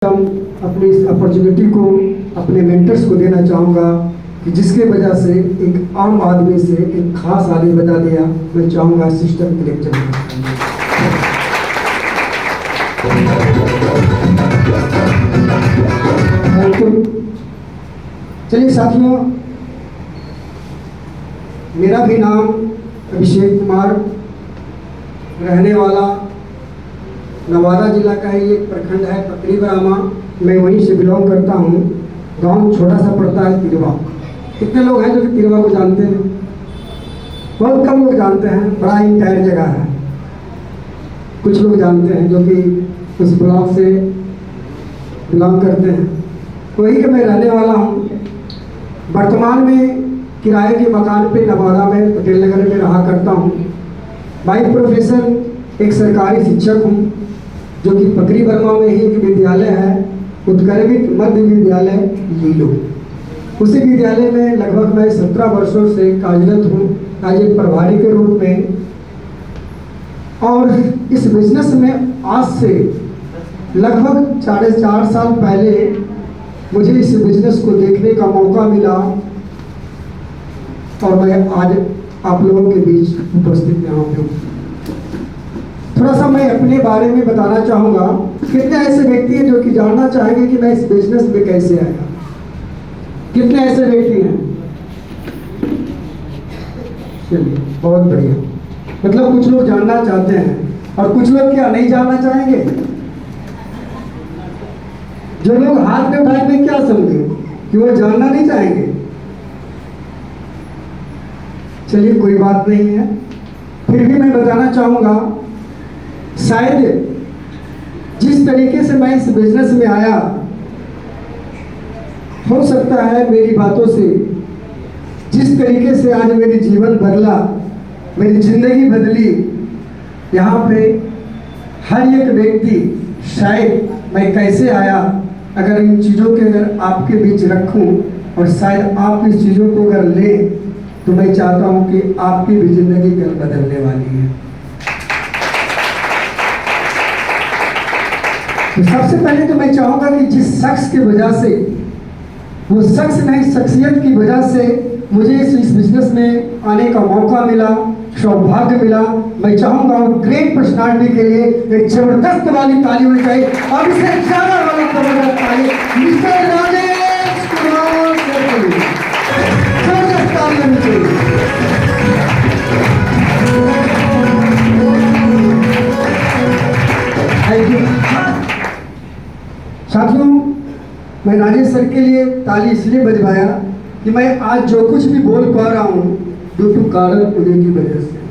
अपनी इस अपॉर्चुनिटी को अपने मेंटर्स को देना चाहूँगा कि जिसके वजह से एक आम आदमी से एक खास आदमी बता दिया। मैं चाहूँगा सिस्टम के लेक्चर चलिए साथियों, मेरा भी नाम अभिषेक कुमार, रहने वाला नवादा जिला का ही एक प्रखंड है पकड़ी बरामा। मैं वहीं से बिलोंग करता हूँ। गांव छोटा सा पड़ता है तिरवा। कितने लोग हैं जो कि तिरवा को जानते हैं? बहुत कम लोग जानते हैं। बड़ा इंटायर जगह है। कुछ लोग जानते हैं जो कि उस ब्लॉक से बिलोंग करते हैं। वहीं के मैं रहने वाला हूँ। वर्तमान में किराए के मकान पे नवादा में पटेल नगर में रहा करता हूँ। बाई प्रोफेशन एक सरकारी शिक्षक हूँ, जो कि पकड़ी बर्मा में ही एक विद्यालय है, उत्कर्मित मध्य विद्यालय लीलो। उसी विद्यालय में लगभग मैं 17 वर्षों से कार्यरत हूँ एज ए प्रभारी के रूप में। और इस बिजनेस में आज से लगभग 4.5 साल पहले मुझे इस बिजनेस को देखने का मौका मिला और मैं आज आप लोगों के बीच उपस्थित यहाँ पे हूँ। थोड़ा सा मैं अपने बारे में बताना चाहूँगा। कितने ऐसे व्यक्ति हैं जो कि जानना चाहेंगे कि मैं इस बिजनेस में कैसे आया? कितने ऐसे व्यक्ति हैं? चलिए, बहुत बढ़िया। मतलब कुछ लोग जानना चाहते हैं और कुछ लोग क्या नहीं जानना चाहेंगे। जो लोग हाथ में उठाएंगे क्या समझे कि वो जानना नहीं चाहेंगे? चलिए, कोई बात नहीं है। फिर भी मैं बताना चाहूँगा, शायद जिस तरीके से मैं इस बिजनेस में आया, हो सकता है मेरी बातों से जिस तरीके से आज मेरी जीवन बदला, मेरी जिंदगी बदली, यहाँ पे हर एक व्यक्ति शायद मैं कैसे आया, अगर इन चीज़ों के अगर आपके बीच रखूं और शायद आप इस चीज़ों को अगर लें, तो मैं चाहता हूं कि आपकी भी जिंदगी कल बदलने वाली है। तो सबसे पहले तो मैं चाहूंगा कि जिस शख्स की वजह से, वो शख्स नहीं शख्सियत की वजह से मुझे इस बिजनेस में आने का मौका मिला, सौभाग्य मिला, मैं चाहूंगा ग्रेट पर्सनालिटी के लिए एक जबरदस्त वाली ताली होनी चाहिए और इससे ज्यादा वाली जबरदस्त ताली मिस्टर राजेश कुमार के लिए जबरदस्त ताली होनी चाहिए। साथियों, मैं राजेश सर के लिए ताली इसलिए बजवाया कि मैं आज जो कुछ भी बोल पा रहा हूँ ड्यू टू कारण उन्हीं की वजह से।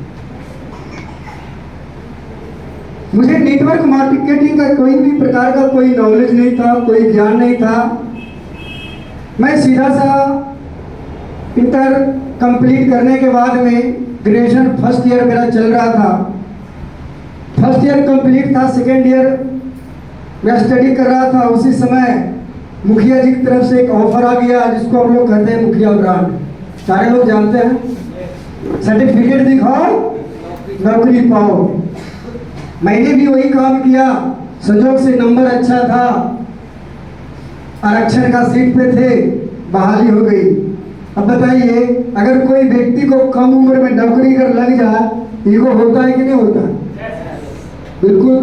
मुझे नेटवर्क मार्केटिंग का कोई भी प्रकार का कोई नॉलेज नहीं था, कोई ज्ञान नहीं था। मैं सीधा सा इंटर कंप्लीट करने के बाद में ग्रेजुएशन फर्स्ट ईयर मेरा चल रहा था। फर्स्ट ईयर कंप्लीट था, सेकेंड ईयर मैं स्टडी कर रहा था। उसी समय मुखिया जी की तरफ से एक ऑफर आ गया, जिसको हम लोग कहते हैं मुखिया ब्रांड, सारे लोग जानते हैं। सर्टिफिकेट दिखाओ, नौकरी पाओ। मैंने भी वही काम किया। संजोग से नंबर अच्छा था, आरक्षण का सीट पे थे, बहाली हो गई। अब बताइए, अगर कोई व्यक्ति को कम उम्र में नौकरी कर लग जाए, ईगो होता है कि नहीं होता? बिल्कुल।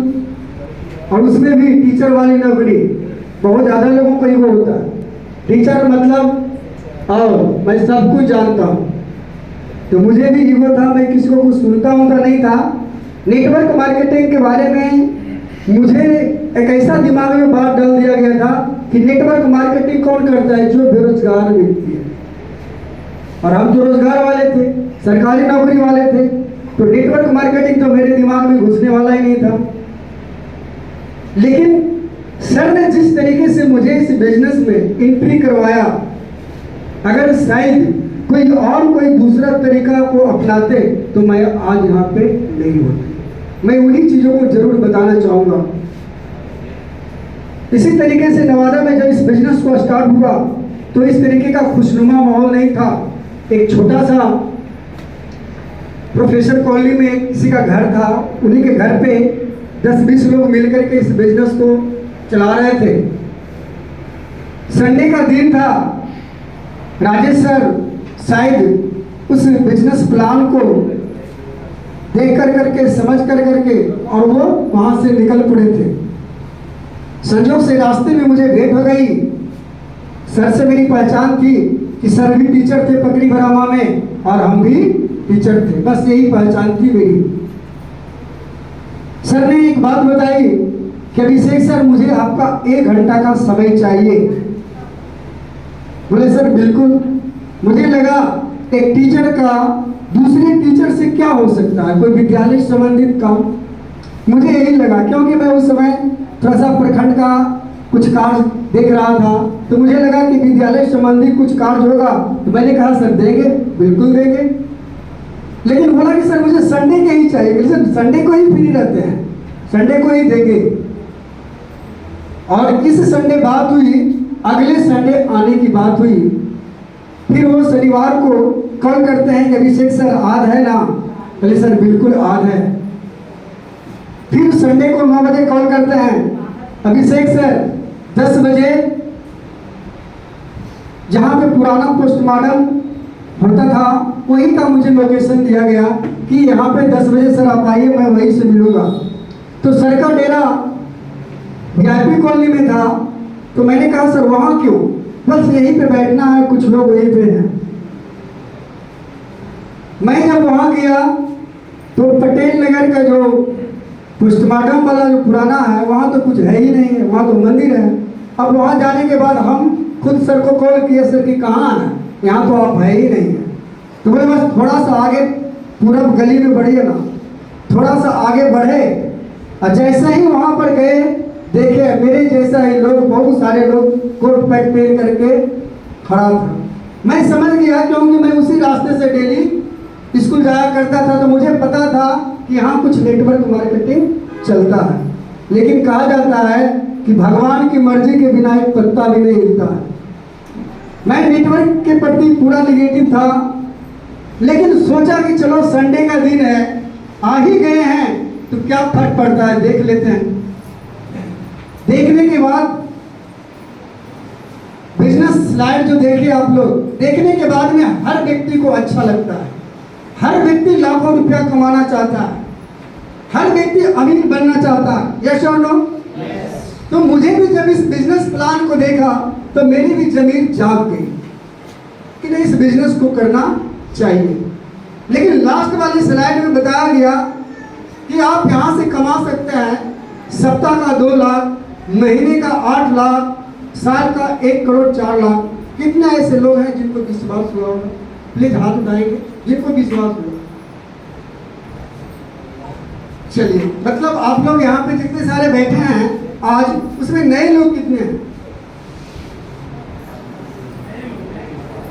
और उसमें भी टीचर वाली नौकरी, बहुत ज़्यादा लोगों को ईगो होता है। टीचर मतलब और मैं सब कुछ जानता हूँ, तो मुझे भी ईगो था। मैं किसी को कुछ सुनता नहीं था। नेटवर्क मार्केटिंग के बारे में मुझे एक ऐसा दिमाग में बात डाल दिया गया था कि नेटवर्क मार्केटिंग कौन करता है? जो बेरोजगार व्यक्ति है। और हम तो रोजगार वाले थे, सरकारी नौकरी वाले थे, तो नेटवर्क मार्केटिंग तो मेरे दिमाग में घुसने वाला ही नहीं था। लेकिन सर ने जिस तरीके से मुझे इस बिजनेस में एंट्री करवाया, अगर शायद कोई दूसरा तरीका को अपनाते तो मैं आज यहाँ पे नहीं होता। मैं उन्हीं चीज़ों को जरूर बताना चाहूँगा। इसी तरीके से नवादा में जब इस बिजनेस को स्टार्ट हुआ तो इस तरीके का खुशनुमा माहौल नहीं था। एक छोटा सा प्रोफेसर कॉलोनी में किसी का घर था, उन्हीं के घर पे 10-20 लोग मिलकर के इस बिजनेस को चला रहे थे। संडे का दिन था। राजेश सर शायद उस बिजनेस प्लान को देख करके समझ करके और वो वहां से निकल पड़े थे। संजोग से रास्ते में मुझे भेंट हो गई। सर से मेरी पहचान थी कि सर भी टीचर थे पकड़ी बरामा में और हम भी टीचर थे, बस यही पहचान थी मेरी। सर ने एक बात बताई कि अभिषेक सर मुझे आपका 1 घंटा का समय चाहिए। बोले सर बिल्कुल। मुझे लगा एक टीचर का दूसरे टीचर से क्या हो सकता है, कोई विद्यालय संबंधित काम, मुझे यही लगा क्योंकि मैं उस समय थोड़ा सा प्रखंड का कुछ कार्य देख रहा था, तो मुझे लगा कि विद्यालय संबंधी कुछ कार्य होगा। तो मैंने कहा सर देंगे, बिल्कुल देंगे। लेकिन बोला कि सर मुझे संडे के ही चाहिए। सर संडे को ही फ्री रहते हैं, संडे को ही देंगे। और इस संडे बात हुई, अगले संडे आने की बात हुई। फिर वो शनिवार को कॉल करते हैं कि अभिषेक सर आज है ना? बोले सर बिल्कुल आज है। फिर संडे को 9 बजे कॉल करते हैं, अभिषेक सर 10 बजे जहां पे पुराना पोस्टमार्टम होता था वहीं का मुझे लोकेशन दिया गया कि यहाँ पे 10 बजे सर आप आइए, मैं वहीं से मिलूंगा। तो सर का डेरा VIP कॉलोनी में था, तो मैंने कहा सर वहाँ क्यों? बस यहीं पे बैठना है, कुछ लोग वहीं पे हैं। मैं जब वहाँ गया तो पटेल नगर का जो पोस्टमार्टम वाला जो पुराना है वहाँ तो कुछ है ही नहीं है, वहाँ तो मंदिर है। अब वहाँ जाने के बाद हम खुद सर को कॉल किए, सर कि कहाँ है, यहाँ तो आप है ही नहीं है। तो बोले बस थोड़ा सा आगे पूरब गली में बढ़िए ना, थोड़ा सा आगे बढ़े। और जैसे ही वहाँ पर गए देखे मेरे जैसा ही लोग, बहुत सारे लोग कोट पैंट पहन करके खड़ा था। मैं समझ गया क्योंकि मैं उसी रास्ते से डेली स्कूल जाया करता था, तो मुझे पता था कि यहाँ कुछ नेटवर्क मार्केटिंग चलता है। लेकिन कहा जाता है कि भगवान की मर्जी के बिना एक पत्ता भी नहीं हिलता है। मैं नेटवर्क के प्रति पूरा निगेटिव था, लेकिन सोचा कि चलो संडे का दिन है, आ ही गए हैं तो क्या फर्क पड़ता है, देख लेते हैं। देखने के बाद बिजनेस स्लाइड जो देखे आप लोग, देखने के बाद में हर व्यक्ति को अच्छा लगता है, हर व्यक्ति लाखों रुपया कमाना चाहता है, हर व्यक्ति अमीर बनना चाहता है। यस और नो? तो मुझे भी जब इस बिजनेस प्लान को देखा तो मेरी भी जमीन जाग गई कि नहीं इस बिजनेस को करना चाहिए। लेकिन लास्ट वाली स्लाइड में बताया गया कि आप यहाँ से कमा सकते हैं सप्ताह का 2 लाख, महीने का 8 लाख, साल का 1 करोड़ 4 लाख। कितने ऐसे लोग हैं जिनको विश्वास हुआ होगा? प्लीज हाथ उठाएंगे जिनको विश्वास हुआ। चलिए, मतलब आप लोग यहाँ पे जितने सारे बैठे हैं आज, उसमें नए लोग कितने हैं?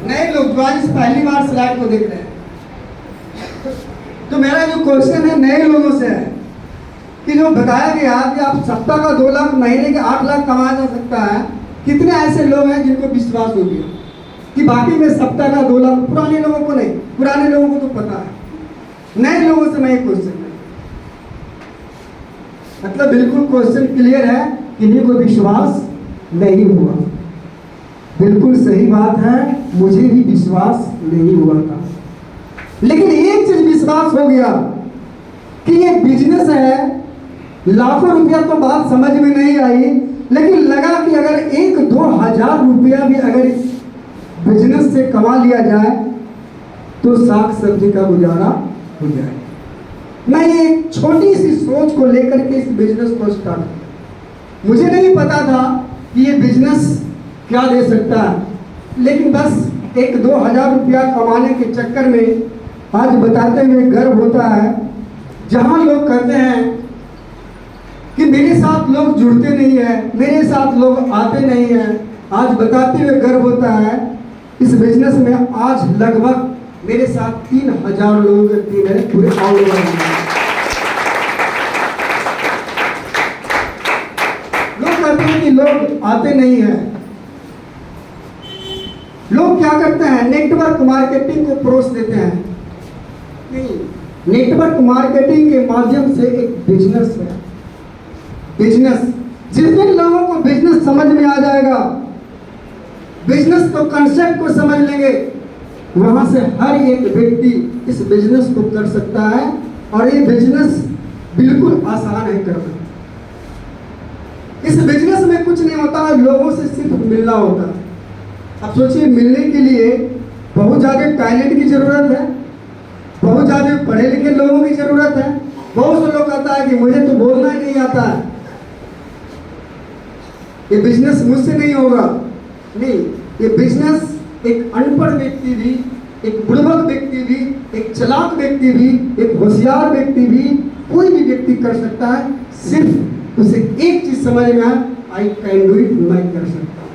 नए लोग जो आज पहली बार स्लाइड को देख रहे हैं। तो मेरा जो क्वेश्चन है नए लोगों से है कि जो बताया गया कि आप सप्ताह का 2 लाख, महीने के 8 लाख कमाया जा सकता है, कितने ऐसे लोग हैं जिनको विश्वास हो गया कि बाकी में सप्ताह का 2 लाख? पुराने लोगों को नहीं, पुराने लोगों को तो पता है। नए लोगों से मैं एक क्वेश्चन है, मतलब बिल्कुल क्वेश्चन क्लियर है, किन्हीं को विश्वास नहीं हुआ। बिल्कुल सही बात है, मुझे भी विश्वास नहीं हुआ था। लेकिन एक चीज विश्वास हो गया कि ये बिजनेस है, लाखों रुपया तो बात समझ में नहीं आई, लेकिन लगा कि अगर 1-2 हजार रुपया भी अगर इस बिजनेस से कमा लिया जाए तो साग सब्जी का गुजारा हो जाए। मैं एक छोटी सी सोच को लेकर के इस बिजनेस को स्टार्ट किया। मुझे नहीं पता था कि ये बिजनेस क्या दे सकता है, लेकिन बस 1-2 हजार रुपया कमाने के चक्कर में आज बताते हुए गर्व होता है, जहां लोग कहते हैं कि मेरे साथ लोग जुड़ते नहीं है, मेरे साथ लोग आते नहीं हैं, आज बताते हुए गर्व होता है इस बिजनेस में आज लगभग मेरे साथ 3000 लोगों की टीम है पूरे ऑल ओवर इंडिया। लोग कहते हैं कि लोग आते नहीं हैं, लोग क्या करते हैं नेटवर्क मार्केटिंग को परोस देते हैं। नहीं, नेटवर्क मार्केटिंग के माध्यम से एक बिजनेस है। बिजनेस जिस दिन लोगों को बिजनेस समझ में आ जाएगा, बिजनेस को कंसेप्ट को समझ लेंगे, वहां से हर एक व्यक्ति इस बिजनेस को कर सकता है। और ये बिजनेस बिल्कुल आसान है करना। इस बिजनेस में कुछ नहीं होता है, लोगों से सिर्फ मिलना होता है। अब सोचिए, मिलने के लिए बहुत ज़्यादा टैलेंट की ज़रूरत है, बहुत ज़्यादा पढ़े लिखे लोगों की ज़रूरत है। बहुत से लोग कहता है कि मुझे तो बोलना ही नहीं आता है, ये बिजनेस मुझसे नहीं होगा। नहीं, ये बिजनेस एक अनपढ़ व्यक्ति भी, एक बुड़बक व्यक्ति भी, एक चालाक व्यक्ति भी, एक होशियार व्यक्ति भी, कोई भी व्यक्ति कर सकता है। सिर्फ उसे एक चीज समझ में आए, आई कैन डू इट, मैं कर सकता हूं।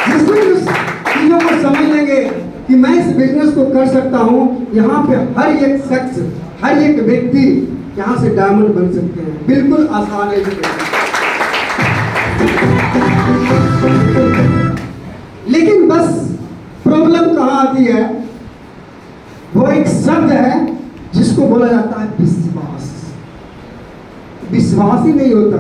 जिसमें उस चीजों को समझ लेंगे कि मैं इस बिजनेस को कर सकता हूं, यहाँ पे हर एक शख्स, हर एक व्यक्ति यहाँ से डायमंड बन सकते हैं। बिल्कुल आसान है इसके। लेकिन बस प्रॉब्लम कहाँ आती है, वो एक शब्द है जिसको बोला जाता है विश्वास। विश्वास ही नहीं होता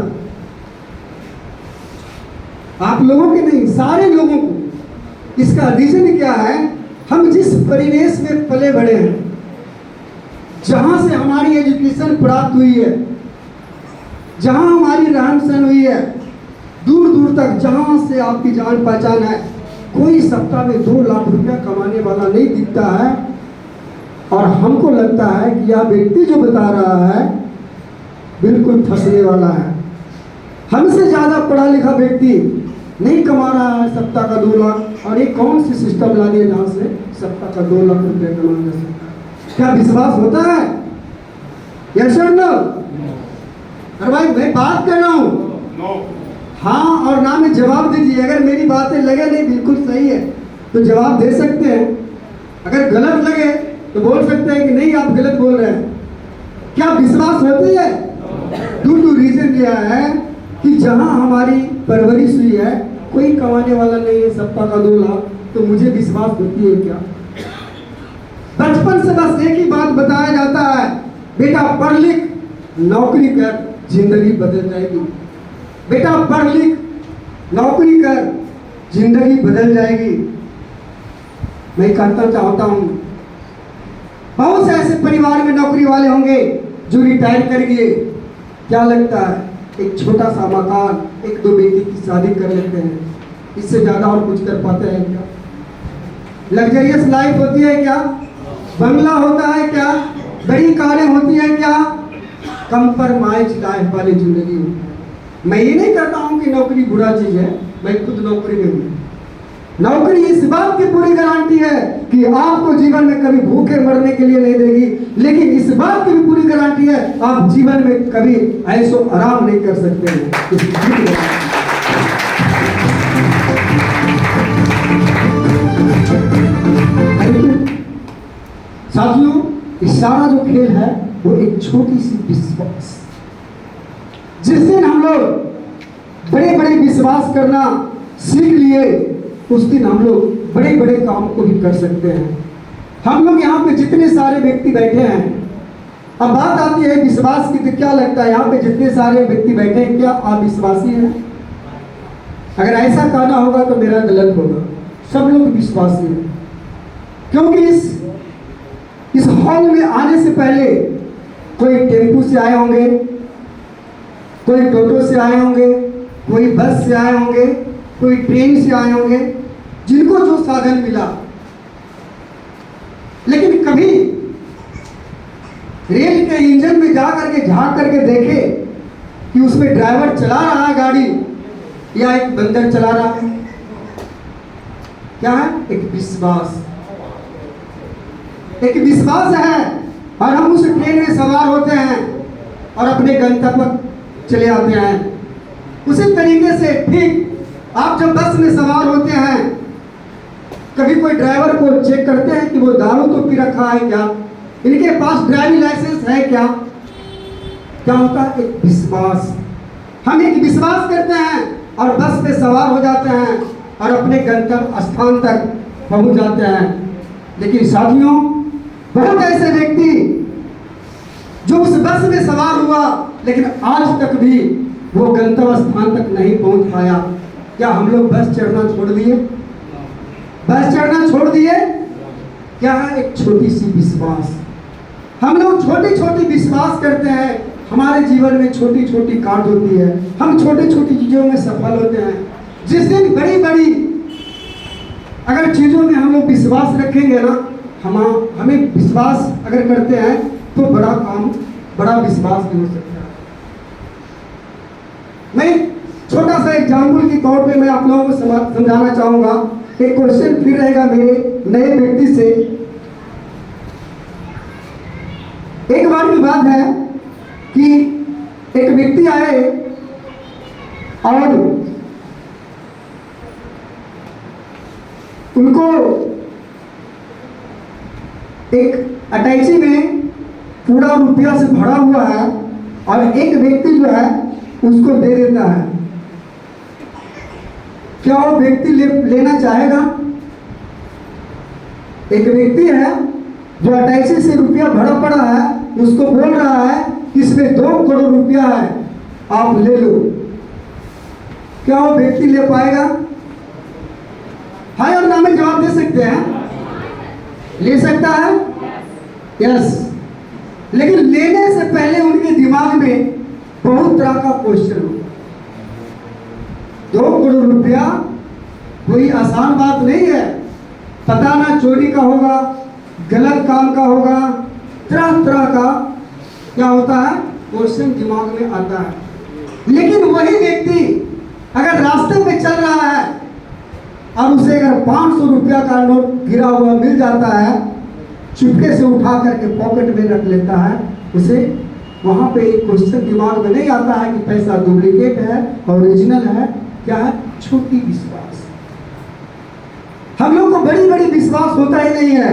आप लोगों के नहीं, सारे लोगों को। इसका रीजन क्या है, हम जिस परिवेश में पले बड़े हैं, जहां से हमारी एजुकेशन प्राप्त हुई है, जहां हमारी रहन सहन हुई है, दूर दूर तक जहां से आपकी जान पहचान है, कोई सप्ताह में 2 लाख रुपया कमाने वाला नहीं दिखता है। और हमको लगता है कि यह व्यक्ति जो बता रहा है बिल्कुल फंसने वाला है। हमसे ज़्यादा पढ़ा लिखा व्यक्ति नहीं कमा रहा है सप्ताह का 2 लाख, और ये कौन सी सिस्टम ला दिया जहाँ से सप्ताह का 2 लाख रुपया कमाया जा सकता है। क्या विश्वास होता है? यस और नो? अरे भाई, मैं बात कर रहा हूँ, हाँ और ना में जवाब दीजिए। अगर मेरी बातें लगे नहीं बिल्कुल सही है तो जवाब दे सकते हैं, अगर गलत लगे तो बोल सकते हैं कि नहीं आप गलत बोल रहे हैं। क्या विश्वास होती है? ड्यू टू रीजन यह है कि जहां हमारी परवरिश हुई है, कोई कमाने वाला नहीं है सप्ताह का 2 लाख, तो मुझे विश्वास होती है क्या? बचपन से बस एक ही बात बताया जाता है, बेटा पढ़ लिख नौकरी कर, जिंदगी बदल जाएगी। बेटा पढ़ लिख नौकरी कर, जिंदगी बदल जाएगी। मैं कहना चाहता हूं, बहुत से ऐसे परिवार में नौकरी वाले होंगे जो रिटायर कर गए। क्या लगता है, एक छोटा सा मकान, 1-2 बेटी की शादी कर लेते हैं, इससे ज्यादा और कुछ कर पाते हैं क्या? लग्जरियस लाइफ होती है क्या? बंगला होता है क्या? बड़ी कारें होती है क्या? कंप्रोमाइज लाइफ वाली जिंदगी होती है। मैं ये नहीं कहता हूं कि नौकरी बुरा चीज है, मैं खुद नौकरी में हूं। नौकरी इस बात की पूरी गारंटी है कि आपको जीवन में कभी भूखे मरने के लिए नहीं देगी, लेकिन इस बात की भी पूरी गारंटी है आप जीवन में कभी ऐसो आराम नहीं कर सकते हैं। साथियों, इस सारा जो खेल है वो एक छोटी सी विश्वास। जिस दिन हम लोग बड़े बड़े विश्वास करना सीख लिए, उस दिन हम लोग बड़े बड़े काम को भी कर सकते हैं। हम लोग यहाँ पे जितने सारे व्यक्ति बैठे हैं, अब बात आती है विश्वास की, तो क्या लगता है यहाँ पे जितने सारे व्यक्ति बैठे हैं क्या आप विश्वासी हैं? अगर ऐसा कहना होगा तो मेरा गलत होगा। सब लोग विश्वासी हैं, क्योंकि इस हॉल में आने से पहले कोई टेम्पू से आए होंगे, कोई टोटो से आए होंगे, कोई बस से आए होंगे, कोई ट्रेन से आए होंगे, जिनको जो साधन मिला। लेकिन कभी रेल के इंजन में जा करके झांक करके देखे कि उसमें ड्राइवर चला रहा है गाड़ी या एक बंदर चला रहा है? क्या है? एक विश्वास। एक विश्वास है, और हम उस ट्रेन में सवार होते हैं और अपने गंतव्य पर चले आते हैं। उसी तरीके से ठीक आप जब बस में सवार होते हैं, कभी कोई ड्राइवर को चेक करते हैं कि वो दारू तो पी रखा है क्या, इनके पास ड्राइविंग लाइसेंस है क्या? क्या होता है? एक विश्वास। हम एक विश्वास करते हैं और बस पे सवार हो जाते हैं और अपने गंतव्य स्थान तक पहुंच जाते हैं। लेकिन साथियों, बहुत ऐसे व्यक्ति जो उस बस में सवार हुआ लेकिन आज तक भी वो गंतव्य स्थान तक नहीं पहुंच पाया। क्या हम लोग बस चढ़ना छोड़ दिए? बस चढ़ना छोड़ दिए? क्या है? एक छोटी सी विश्वास। हम लोग छोटी छोटी विश्वास करते हैं। हमारे जीवन में छोटी छोटी काट होती है, हम छोटी छोटी चीजों में सफल होते हैं। जिस दिन बड़ी बड़ी अगर चीजों में हम लोग विश्वास रखेंगे ना, हमें विश्वास अगर करते हैं तो बड़ा काम, बड़ा विश्वास भी हो सकता है। मैं छोटा सा एग्जाम्पल के तौर पे मैं आप लोगों को समझाना चाहूंगा। एक क्वेश्चन फिर रहेगा मेरे नए व्यक्ति से। एक बार की बात है कि एक व्यक्ति आए और उनको एक अटैची में पूरा रुपया से भरा हुआ है और एक व्यक्ति जो है उसको दे देता है। क्या वो व्यक्ति लेना चाहेगा? एक व्यक्ति है जो अटैची से रुपया भरा पड़ा है, उसको बोल रहा है इसमें 2 करोड़ रुपया है, आप ले लो। क्या वो व्यक्ति ले पाएगा? हाय और ना में जवाब दे सकते हैं। ले सकता है? यस। लेकिन लेने से पहले उनके दिमाग में बहुत तरह का क्वेश्चन हो। 2 करोड़ रुपया कोई आसान बात नहीं है। पता ना चोरी का होगा, गलत काम का होगा, तरह तरह का क्या होता है क्वेश्चन दिमाग में आता है। लेकिन वही व्यक्ति अगर रास्ते पे चल रहा है और उसे अगर 500 रुपया का नोट गिरा हुआ मिल जाता है, चुपके से उठा करके पॉकेट में रख लेता है, उसे वहां पे एक क्वेश्चन दिमाग में नहीं आता है कि पैसा डुप्लीकेट है, ओरिजिनल है, क्या है? छोटी विश्वास। हम लोग को बड़ी बड़ी विश्वास होता ही नहीं है।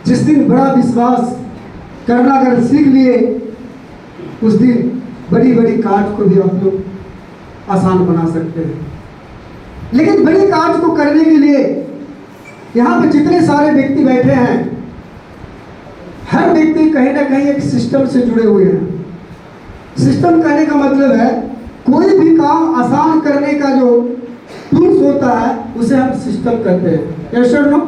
जिस दिन बड़ा विश्वास करना अगर सीख लिए, उस दिन बड़ी बड़ी काट को भी हम लोग आसान बना सकते हैं। लेकिन बड़ी काट को करने के लिए यहाँ पे जितने सारे व्यक्ति बैठे हैं, हर व्यक्ति कहीं ना कहीं एक सिस्टम से जुड़े हुए हैं। सिस्टम कहने का मतलब है कोई भी काम आसान करने का जो टूल्स होता है उसे हम सिस्टम कहते हैं। यस और नो?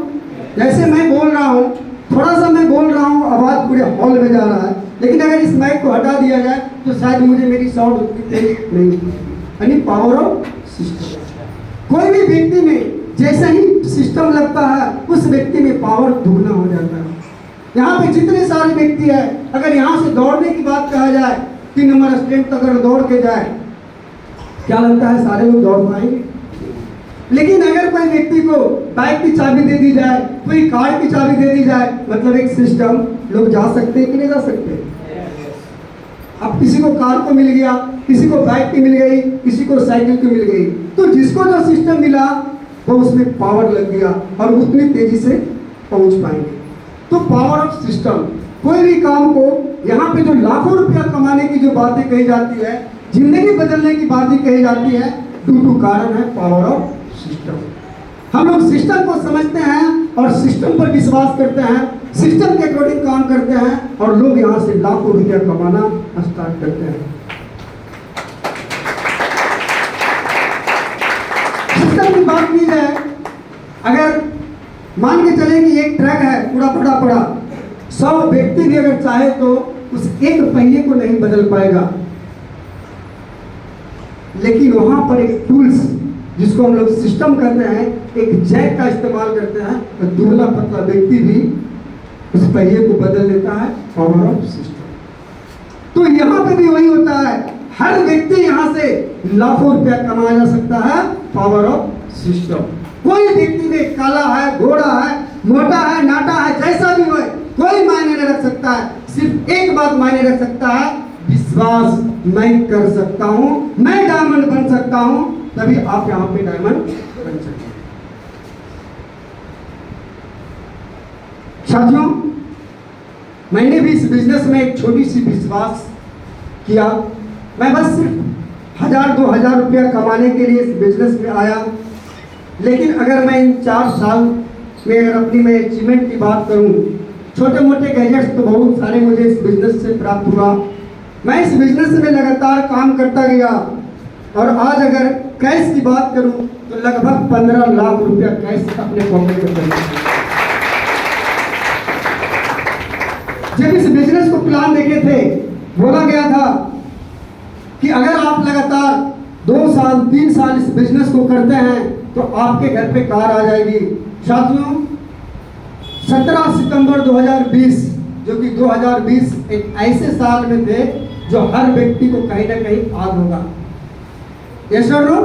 जैसे मैं बोल रहा हूँ, थोड़ा सा मैं बोल रहा हूँ, आवाज़ पूरे हॉल में जा रहा है, लेकिन अगर इस माइक को हटा दिया जाए तो शायद मुझे मेरी साउंड उतनी तेज नहीं होगी। यानी पावर ऑफ सिस्टम। कोई भी व्यक्ति में जैसे ही सिस्टम लगता है उस व्यक्ति में पावर दुगना हो जाता है। यहाँ पे जितने सारे व्यक्ति हैं, अगर यहाँ से दौड़ने की बात कहा जाए, 3 नंबर स्टैंड तक अगर दौड़ के जाए, क्या लगता है सारे लोग दौड़ पाएंगे? लेकिन अगर कोई व्यक्ति को बाइक की चाबी दे दी जाए, कोई कार की चाबी दे दी जाए, मतलब एक सिस्टम, लोग जा सकते हैं कि नहीं जा सकते? अब किसी को कार को मिल गया, किसी को बाइक की मिल गई, किसी को साइकिल की मिल गई, तो जिसको जो सिस्टम मिला वो उसमें पावर लग गया और उतनी तेजी से पहुंच पाएंगे। तो पावर ऑफ सिस्टम। कोई भी काम को यहाँ पे जो लाखों रुपया कमाने की जो बातें कही जाती है, जिंदगी बदलने की बातें कही जाती है, टू कारण है पावर ऑफ सिस्टम। हम लोग सिस्टम को समझते हैं और सिस्टम पर विश्वास करते हैं, सिस्टम के अकॉर्डिंग काम करते हैं और लोग यहाँ से लाखों रुपया कमाना स्टार्ट करते हैं। सिस्टम की बात की जाए, अगर मान के चले कि एक ट्रक है पूरा भरा पड़ा, 100 व्यक्ति भी अगर चाहे तो उस एक पहिए को नहीं बदल पाएगा। लेकिन वहां पर एक टूल्स जिसको हम लोग सिस्टम कहते हैं, एक जैक का इस्तेमाल करते हैं, तो दुबला पतला व्यक्ति भी उस पहिए को बदल देता है। Power of system. तो यहाँ पे भी वही होता है, हर व्यक्ति यहाँ से लाखों रुपया कमाया जा सकता है। Power of system. कोई व्यक्ति में काला है, गोरा है, मोटा है, नाटा है, जैसा भी हो, कोई मायने नहीं रख सकता है। सिर्फ एक बात मायने रख सकता है, विश्वास। मैं कर सकता हूं, मैं डायमंड बन सकता हूं, तभी आप यहां पे डायमंड बन सकते हैं। साथियों, मैंने भी इस बिजनेस में एक छोटी सी विश्वास किया। मैं बस सिर्फ 1000-2000 रुपया कमाने के लिए इस बिजनेस में आया। लेकिन अगर मैं इन 4 साल में अगर अपनी मैं अचीवमेंट की बात करूं, छोटे मोटे गैजेट्स तो बहुत सारे मुझे इस बिजनेस से प्राप्त हुआ। मैं इस बिजनेस में लगातार काम करता गया और आज अगर कैश की बात करूं तो लगभग 15 लाख रुपया कैश अपने पॉकेट में बना। जब इस बिजनेस को प्लान देखे थे, बोला गया था कि अगर आप लगातार 2 साल 3 साल इस बिजनेस को करते हैं तो आपके घर पे कार आ जाएगी। साथियों, 17 सितंबर 2020 जो कि 2020 एक ऐसे साल में थे जो हर व्यक्ति को कहीं ना कहीं याद होगा। यस और नो?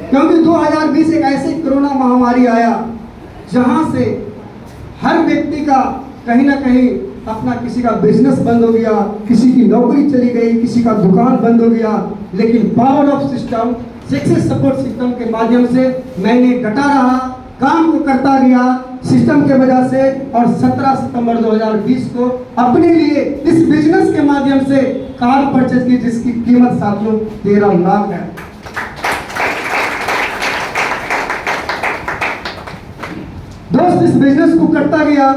क्योंकि 2020 एक ऐसे कोरोना महामारी आया जहां से हर व्यक्ति का कहीं ना कहीं अपना किसी का बिजनेस बंद हो गया, किसी की नौकरी चली गई, किसी का दुकान बंद हो गया। लेकिन power of system, success support system के माध्यम से मैंने डटा रहा, काम को करता गया सिस्टम के वजह से, और 17 सितंबर 2020 को अपने लिए इस बिजनेस के माध्यम से कार परचेज की जिसकी कीमत साथियों 13 लाख है। दोस्त, इस बिजनेस को करता गया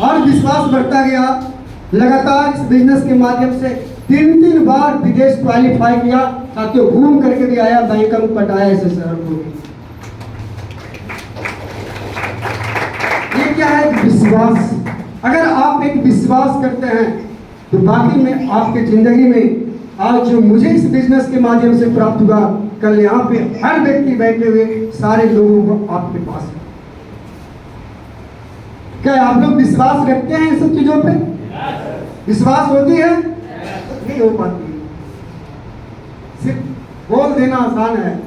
और विश्वास बढ़ता गया। लगातार इस बिजनेस के माध्यम से 3 बार विदेश क्वालिफाई किया। साथियों, घूम करके भी आया, बैंकॉक पटाया ऐसे शहर को भी। ये क्या है? विश्वास। अगर आप एक विश्वास करते हैं तो बाकी में आपके जिंदगी में आज जो मुझे इस बिजनेस के माध्यम से प्राप्त हुआ, कल यहाँ पे हर व्यक्ति बैठे हुए सारे लोगों को आपके पास है। क्या आप लोग विश्वास रखते हैं इन सब चीजों पे? विश्वास होती है? नहीं हो पाती। सिर्फ बोल देना आसान है,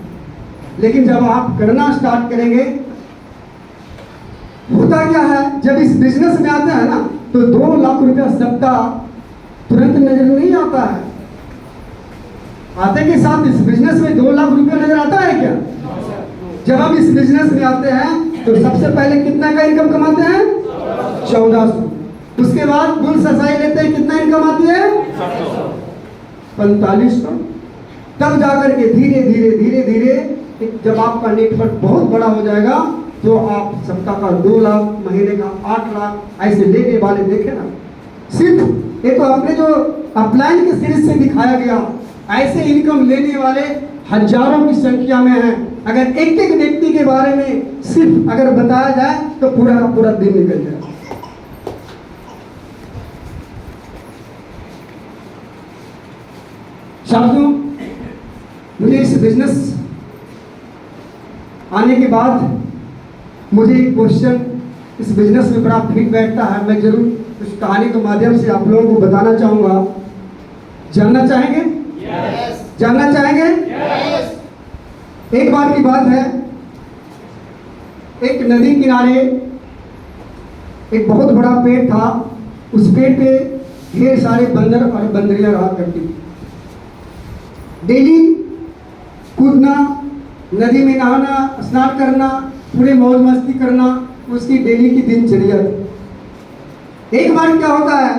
लेकिन जब आप करना स्टार्ट करेंगे, होता क्या है, जब इस बिजनेस में आते हैं ना तो 2 लाख रुपया सप्ताह तुरंत नजर नहीं आता है। आते के साथ इस बिजनेस में 2 लाख रुपया नजर आता है क्या? जब हम इस बिजनेस में आते हैं तो सबसे पहले कितना का इनकम कमाते हैं? 1400। उसके बाद कुल ससाई लेते हैं, कितना इनकम आती है? 4500। तब जाकर के धीरे धीरे धीरे धीरे जब आपका नेटवर्क बहुत बड़ा हो जाएगा तो आप सप्ताह का 2 लाख, महीने का 8 लाख ऐसे लेने वाले देखे ना। सिर्फ ये तो अपने जो अपलाइन के सीरीज से दिखाया गया, ऐसे इनकम लेने वाले हजारों की संख्या में है। अगर एक एक व्यक्ति के बारे में सिर्फ अगर बताया जाए तो पूरा का पूरा दिन निकल जाए। साथियों, मुझे इस बिजनेस आने के बाद मुझे एक क्वेश्चन इस बिजनेस में बड़ा फिट बैठता है। मैं जरूर उस कहानी के माध्यम से आप लोगों को बताना चाहूंगा। जानना चाहेंगे? yes. जानना चाहेंगे? yes. एक बार की बात है, एक नदी किनारे एक बहुत बड़ा पेड़ था। उस पेड़ पे ढेर सारे बंदर और बंदरियां रहा करती थी। डेली कूदना, नदी में नहाना, स्नान करना, पूरे मौज मस्ती करना उसकी डेली की दिनचर्या थी। एक बार क्या होता है,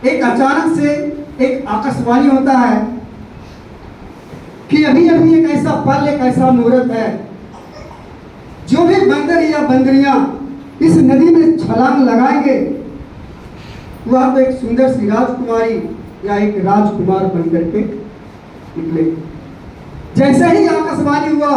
एक अचानक से एक आकाशवाणी होता है कि अभी अभी एक ऐसा पल, एक ऐसा मुहूर्त है, जो भी बंदर या बंदरियां इस नदी में छलांग लगाएंगे वह तो एक सुंदर सी राजकुमारी या एक राजकुमार बनकर के निकले। जैसे ही आकाशवाणी हुआ,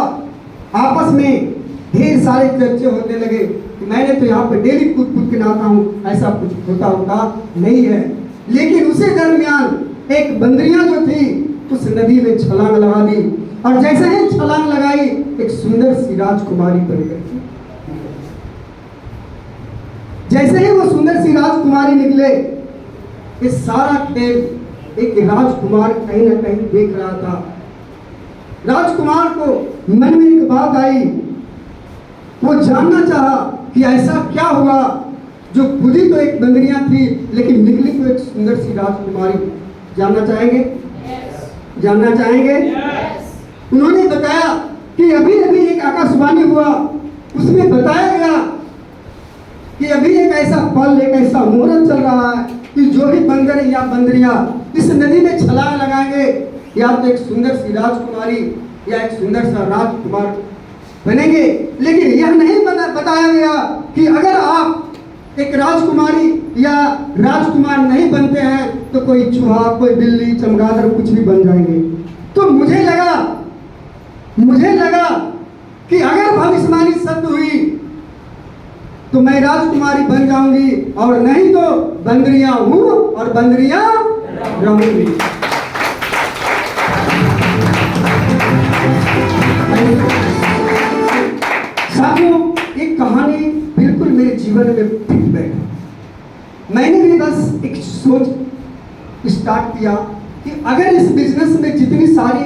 आपस में ढेर सारे चर्चे होने लगे कि मैंने तो यहाँ पे डेली कूद कूद के नहाता हूँ, ऐसा कुछ होता नहीं है। लेकिन उसी दरमियान एक बंदरियां जो थी उस नदी में छलांग लगा दी, और जैसे ही छलांग लगाई एक सुंदर सी राजकुमारी बन गई। जैसे ही वो सुंदर सी राजकुमारी निकले, इस सारा खेल एक राजकुमार कहीं ना कहीं देख रहा था। राजकुमार को मन में एक बात आई, वो जानना चाहा कि ऐसा क्या हुआ जो खुद ही तो एक बंदरियां थी लेकिन निकली तो एक सुंदर सी राजकुमारी। जानना चाहेंगे? yes. जानना चाहेंगे? yes. उन्होंने बताया कि अभी अभी एक आकाशवाणी हुआ, उसमें बताया गया कि अभी एक ऐसा पल, एक ऐसा मुहूर्त चल रहा है कि जो भी बंदर या बंदरियां इस नदी में छलांग लगाएंगे या तो एक सुंदर सी राजकुमारी या एक सुंदर सा राजकुमार बनेंगे। लेकिन यह नहीं बताया गया कि अगर आप एक राजकुमारी या राजकुमार नहीं बनते हैं तो कोई चूहा, कोई बिल्ली, चमगादड़ कुछ भी बन जाएंगे। तो मुझे लगा कि अगर भविष्यवाणी सत्य हुई तो मैं राजकुमारी बन जाऊंगी, और नहीं तो बंदरियां हूं और बंदरियां रहूंगी। साथियों, एक कहानी बिल्कुल मेरे जीवन में फिट बैठी। मैंने भी बस एक सोच स्टार्ट किया कि अगर इस बिजनेस में जितनी सारी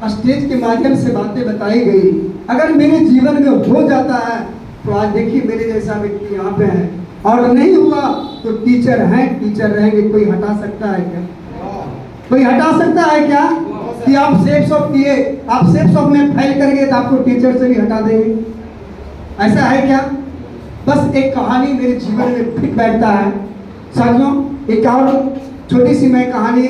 स्टेज के माध्यम से बातें बताई गई अगर मेरे जीवन में हो जाता है तो आज देखिए मेरे जैसा व्यक्ति यहाँ पे है, और नहीं हुआ तो टीचर हैं, टीचर रहेंगे। कोई हटा सकता है क्या? कोई हटा सकता है क्या? कि आप सेफ शॉप किए, आप सेफ शॉप में फेल कर गए तो आपको टीचर से भी हटा देंगे? ऐसा है क्या? बस एक कहानी मेरे जीवन में फिट बैठता है। साथियों, एक और छोटी सी मैं कहानी